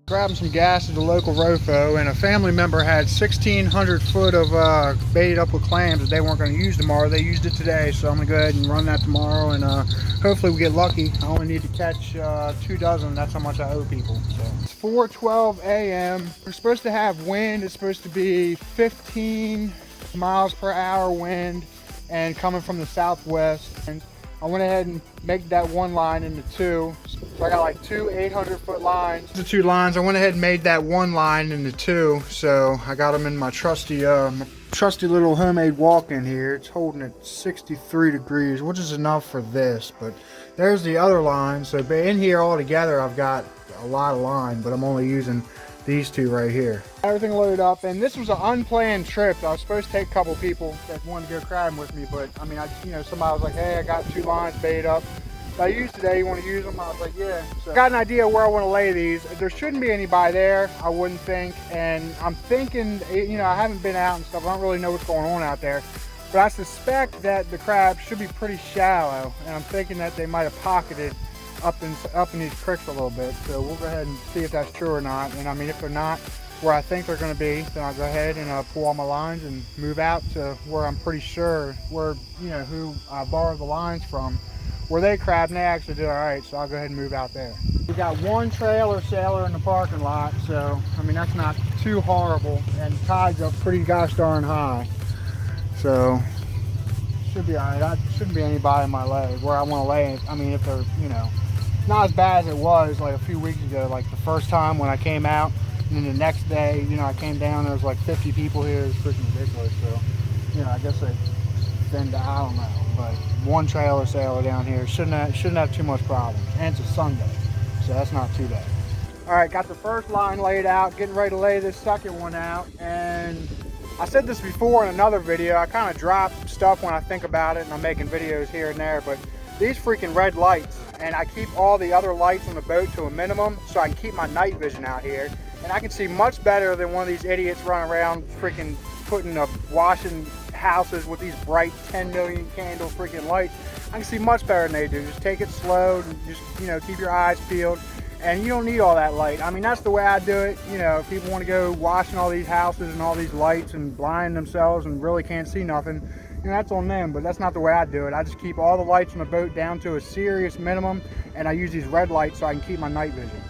Grabbing some gas at the local Rofo, and a family member had 1,600 foot of baited up with clams that they weren't going to use tomorrow. They used it today, so I'm going to go ahead and run that tomorrow, and hopefully we get lucky. I only need to catch 2 dozen. That's how much I owe people. So it's 4:12 a.m. We're supposed to have wind. It's supposed to be 15 miles per hour wind and coming from the southwest. And I went ahead and made that one line into two. So I got like two 800-foot lines. The 2 lines, I went ahead and made that one line into 2. So I got them in my trusty little homemade walk-in here. It's holding at 63 degrees, which is enough for this. But there's the other line. So in here all together, I've got a lot of line, but I'm only using these 2 right here. Everything loaded up, and this was an unplanned trip. I was supposed to take a couple people that wanted to go crabbing with me, but I mean, somebody was like, hey, I got 2 lines baited up that I used today, you want to use them? I was like, yeah. So I got an idea where I want to lay these. There shouldn't be anybody there, I wouldn't think, and I'm thinking, I haven't been out and stuff, I don't really know what's going on out there, but I suspect that the crabs should be pretty shallow, and I'm thinking that they might have pocketed up in these creeks a little bit. So we'll go ahead and see if that's true or not. And I mean, if they're not where I think they're going to be, then I'll go ahead and pull all my lines and move out to where I'm pretty sure where who I borrowed the lines from, where they crabbed and they actually did all right. So I'll go ahead and move out there. We got one trailer sailor in the parking lot, so I mean that's not too horrible, and the tide's up pretty gosh darn high, so should be all right. That shouldn't be anybody in my leg where I want to lay it. I mean, if they're not as bad as it was like a few weeks ago, like the first time when I came out, and then the next day, I came down, there was like 50 people here. It's freaking ridiculous. So, I guess I don't know, but one trailer sailor down here shouldn't have too much problems, and it's a Sunday, so that's not too bad. All right, got the first line laid out, getting ready to lay this second one out, and I said this before in another video, I kind of drop stuff when I think about it, and I'm making videos here and there, but these freaking red lights, and I keep all the other lights on the boat to a minimum so I can keep my night vision out here, and I can see much better than one of these idiots running around freaking putting up washing houses with these bright 10 million candle freaking lights. I can see much better than they do. Just take it slow and just keep your eyes peeled, and you don't need all that light. I mean, that's the way I do it. If people want to go washing all these houses and all these lights and blind themselves and really can't see nothing, that's on them, but that's not the way I do it. I just keep all the lights on the boat down to a serious minimum, and I use these red lights so I can keep my night vision.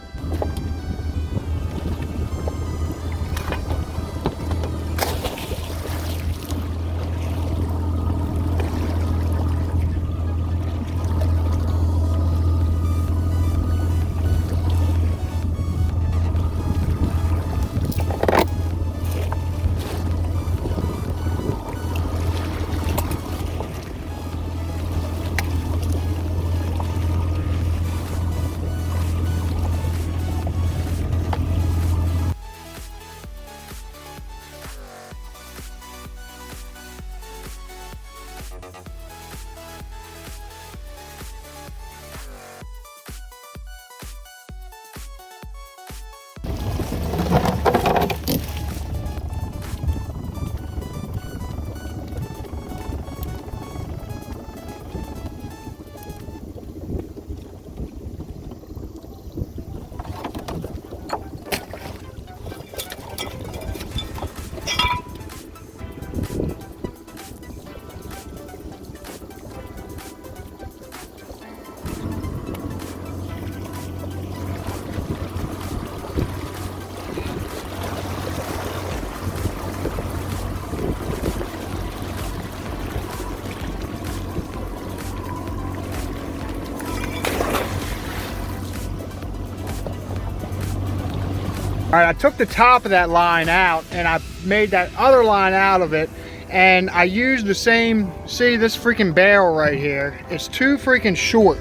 All right, I took the top of that line out and I made that other line out of it, and I used the same, see this freaking barrel right here, it's too freaking short.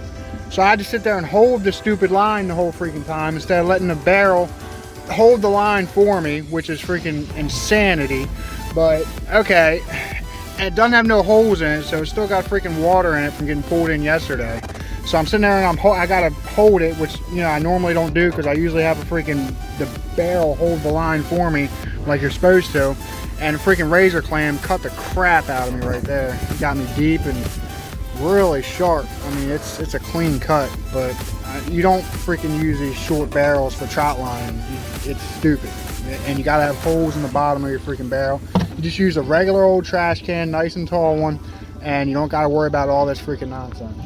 So I had to sit there and hold the stupid line the whole freaking time instead of letting the barrel hold the line for me, which is freaking insanity. But okay, and it doesn't have no holes in it, so it's still got freaking water in it from getting pulled in yesterday. So I'm sitting there and I gotta hold it, which I normally don't do because I usually have the barrel hold the line for me like you're supposed to. And a freaking razor clam cut the crap out of me right there. It got me deep and really sharp. I mean, it's a clean cut, but You don't freaking use these short barrels for trout line. It's stupid. And you gotta have holes in the bottom of your freaking barrel. You just use a regular old trash can, nice and tall one, and you don't gotta worry about all this freaking nonsense.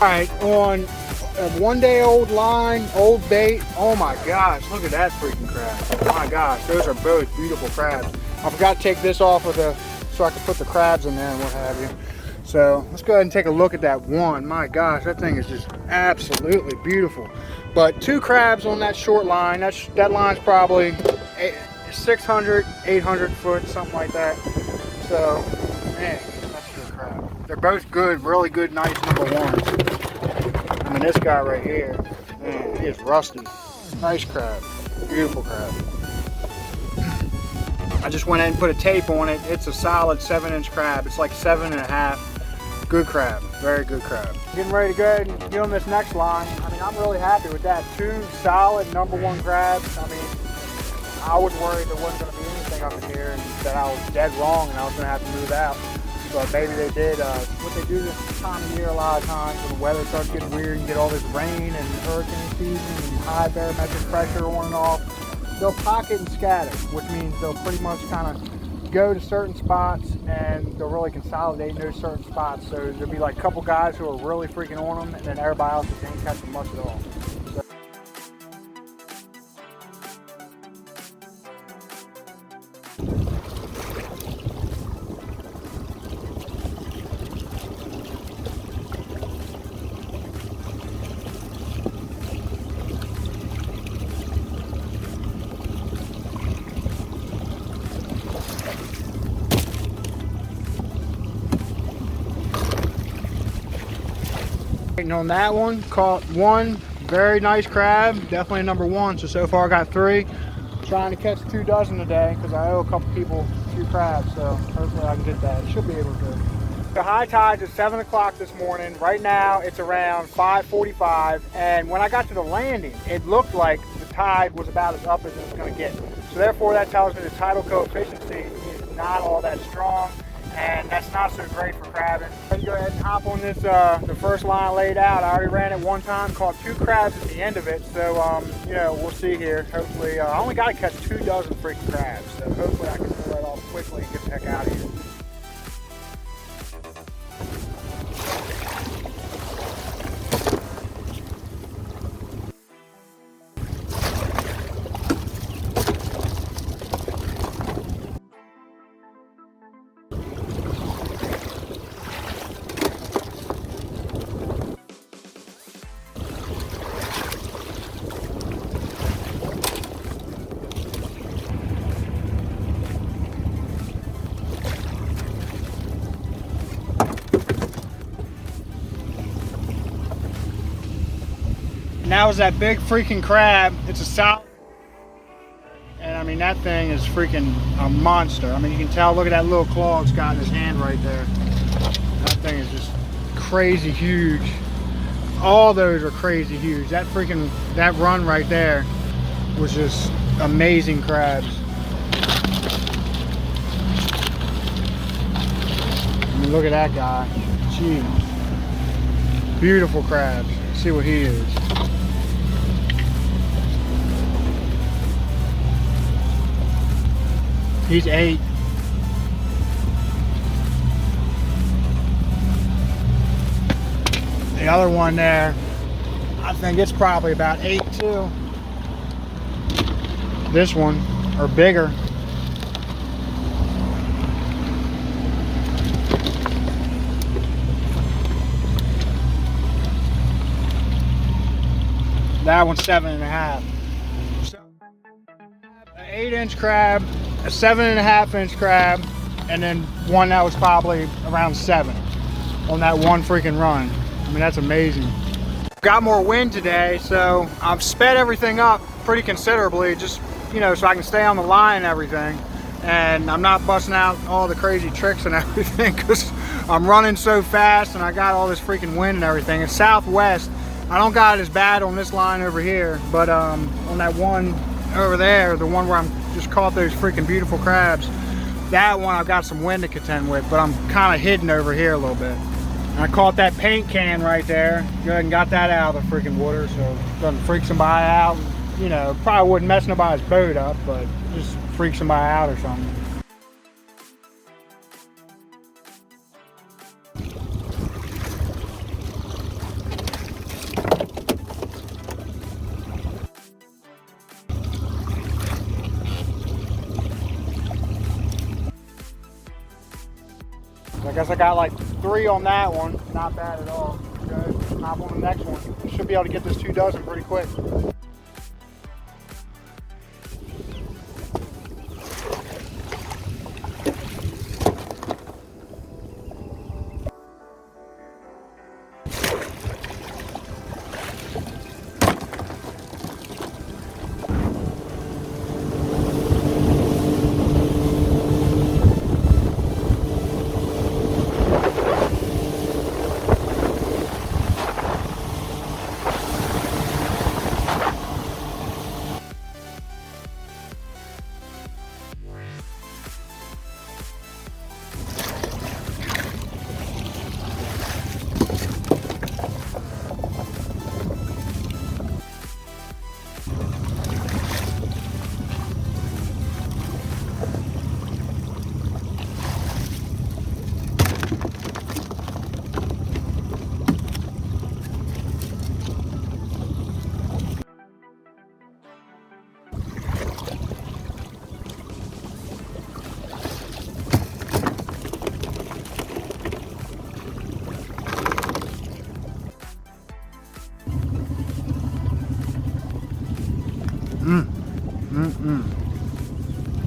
All right, on a 1 day old line, old bait. Oh my gosh, look at that freaking crab. Oh my gosh, those are both beautiful crabs. I forgot to take this off of the, so I could put the crabs in there and what have you. So let's go ahead and take a look at that one. My gosh, that thing is just absolutely beautiful. But 2 crabs on that short line. That line's probably 600, 800 foot, something like that. So, man, that's a good crab. They're both good, really good, nice number ones. I mean, this guy right here, man, he is rusty. Nice crab, beautiful crab. I just went in and put a tape on it. It's a solid 7-inch crab. It's like 7.5. Good crab, very good crab. Getting ready to go ahead and get on this next line. I mean, I'm really happy with that. 2 solid number 1 crabs. I mean, I was worried there wasn't going to be anything up in here and that I was dead wrong and I was going to have to move out. But maybe they did. What they do this time of year a lot of times when the weather starts getting weird and get all this rain and hurricane season and high barometric pressure on and off, they'll pocket and scatter, which means they'll pretty much kind of go to certain spots and they'll really consolidate in those certain spots. So there'll be like a couple guys who are really freaking on them and then everybody else just ain't catching much at all. On that one, caught 1 very nice crab, definitely a number 1. So far I got 3. Trying to catch 2 dozen today because I owe a couple people a few crabs, so hopefully I can get that. Should be able to. The high tide's at 7 o'clock this morning. Right now it's around 5:45, and when I got to the landing, it looked like the tide was about as up as it was going to get. So therefore that tells me the tidal coefficient is not all that strong. And that's not so great for crabbing. Let's go ahead and hop on this, the first line laid out. I already ran it one time, caught 2 crabs at the end of it. So, you know, we'll see here. Hopefully, I only got to catch 2 dozen freaking crabs. So hopefully I can pull that off quickly and get the heck out of here. And that was that big freaking crab. It's a solid, and I mean that thing is freaking a monster. I mean you can tell, look at that little claw it's got in his hand right there. That thing is just crazy huge. All those are crazy huge. That run right there was just amazing crabs. I mean look at that guy. Jeez. Beautiful crabs. See what he is. He's 8. The other one there, I think it's probably about 8 too. this one or bigger. That one's 7.5. So, an 8-inch crab, a 7.5-inch crab, and then one that was probably around 7 on that one freaking run. I mean, that's amazing. Got more wind today, so I've sped everything up pretty considerably, just, you know, so I can stay on the line and everything. And I'm not busting out all the crazy tricks and everything because I'm running so fast and I got all this freaking wind and everything. It's southwest. I don't got it as bad on this line over here, but on that one over there, the one where I'm just caught those freaking beautiful crabs, that one I've got some wind to contend with, but I'm kind of hidden over here a little bit. And I caught that paint can right there. Go ahead and got that out of the freaking water, so it doesn't freak somebody out. You know, probably wouldn't mess nobody's boat up, but just freak somebody out or something. I guess I got like 3 on that one. Not bad at all. Good. Hop on the next one. Should be able to get this 2 dozen pretty quick.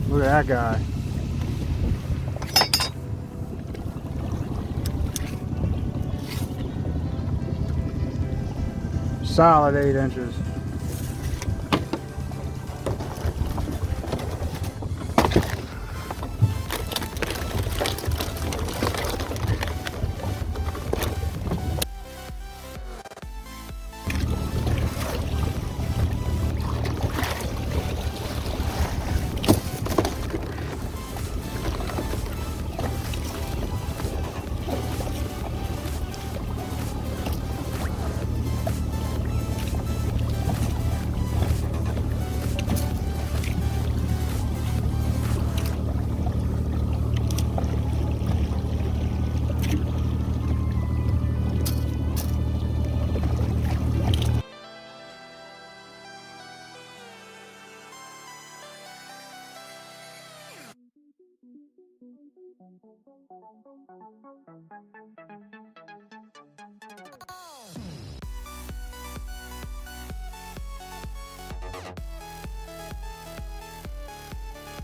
Look at that guy. Solid 8 inches.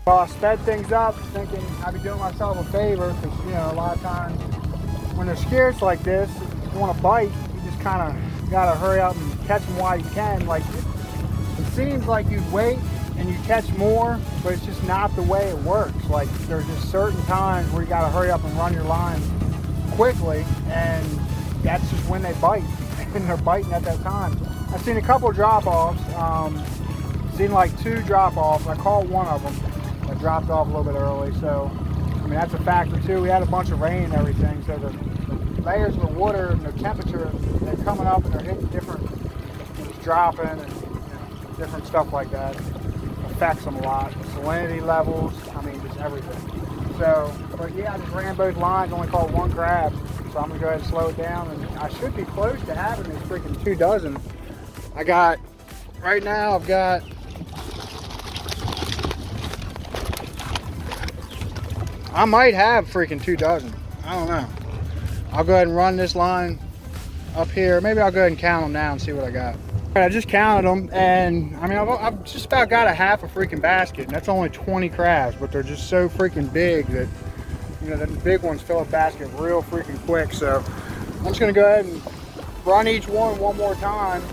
Well, I sped things up thinking I'd be doing myself a favor because, you know, a lot of times when they're scarce like this, if you want to bite, you just kind of got to hurry up and catch them while you can. Like, it seems like you wait and you catch more, but it's just not the way it works. Like, there's just certain times where you got to hurry up and run your line quickly, and that's just when they bite, and they're biting at that time. I've seen a couple of drop-offs, seen like 2 drop-offs. I caught one of them. I dropped off a little bit early, so I mean that's a factor too. We had a bunch of rain and everything, so the layers of the water and the temperature, they're coming up and they're hitting different, it's dropping and different stuff like that. Affects them a lot. The salinity levels, I mean just everything. So, but yeah, I just ran both lines, only caught 1 crab, so I'm gonna go ahead and slow it down, and I should be close to having this freaking 2 dozen. I got, right now I've got I might have freaking 2 dozen. I don't know. I'll go ahead and run this line up here. Maybe I'll go ahead and count them now and see what I got. I just counted them, and I mean, I've just about got a half a freaking basket, and that's only 20 crabs, but they're just so freaking big that, you know, the big ones fill a basket real freaking quick. So I'm just gonna go ahead and run each one more time,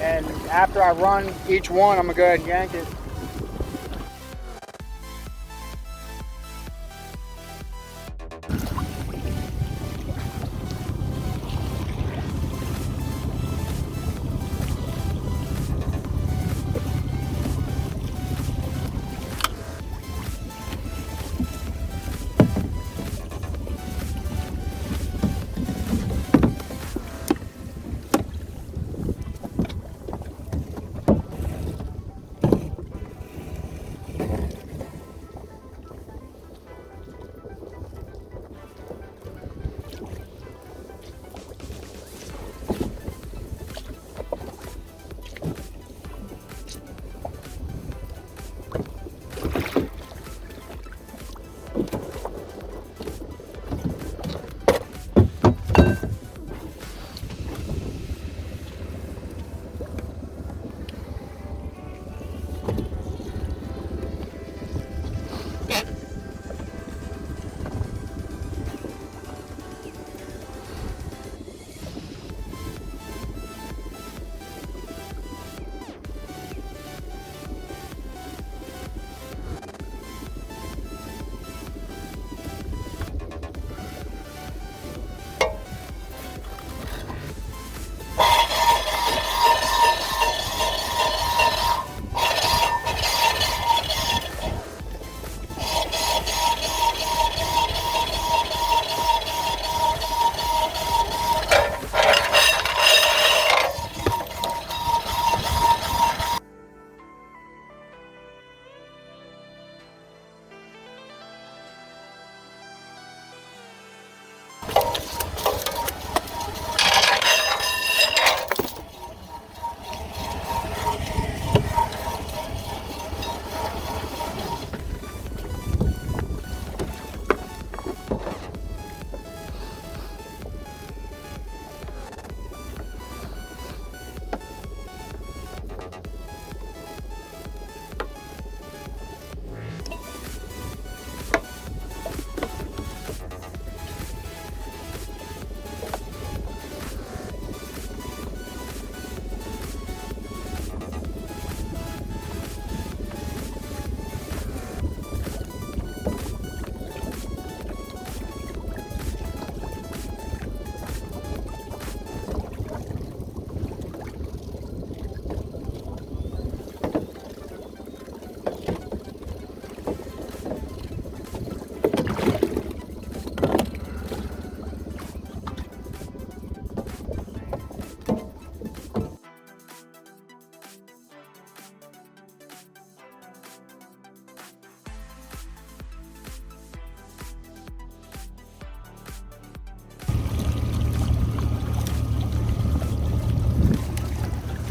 and after I run each one, I'm gonna go ahead and yank it.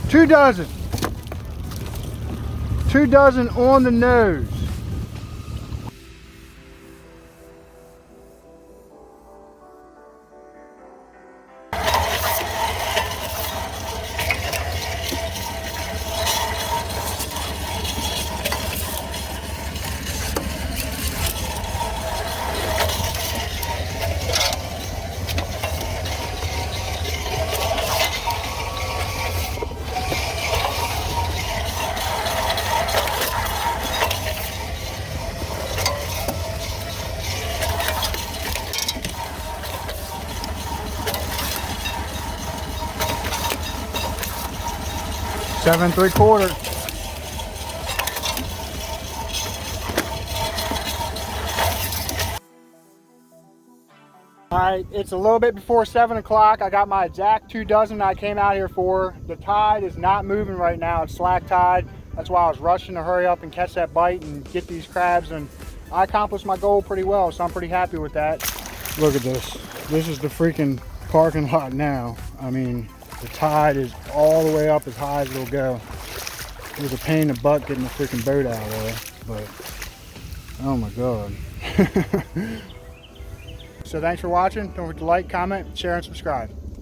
Two dozen. 2 dozen on the nose. Seven 3/4. All right, it's a little bit before 7 o'clock. I got my exact 2 dozen I came out here for. The tide is not moving right now. It's slack tide. That's why I was rushing to hurry up and catch that bite and get these crabs, and I accomplished my goal pretty well, so I'm pretty happy with that. Look at this. This is the freaking parking lot now. I mean, the tide is all the way up as high as it'll go. It was a pain in the butt getting the freaking boat out of there, but oh my God. So thanks for watching. Don't forget to like, comment, share, and subscribe.